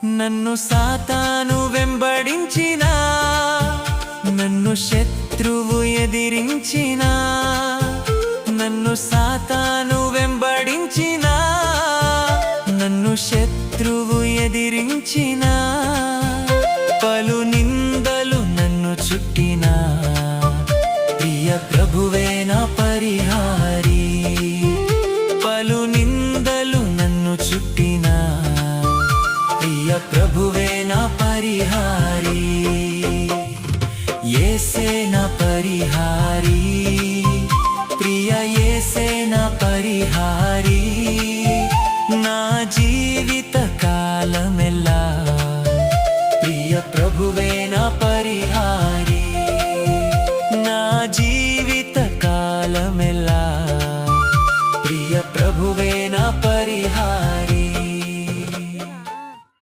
నన్ను సాతాను వెంబడించినా, నన్ను శత్రువు ఎదిరించినా, నన్ను సాతాను వెంబడించినా, నన్ను శత్రువు ఎదిరించినా, పలు నిందలు నన్ను చుట్టినా, ప్రియ ప్రభువే నా పరిహారి. పలు నిందలు నన్ను చుట్టినా, ప్రియ ప్రభువే నా పరిహారి. యేసే నా పరిహారి, ప్రియ యేసే నా పరిహారి. నా జీవిత కాలమెల్లా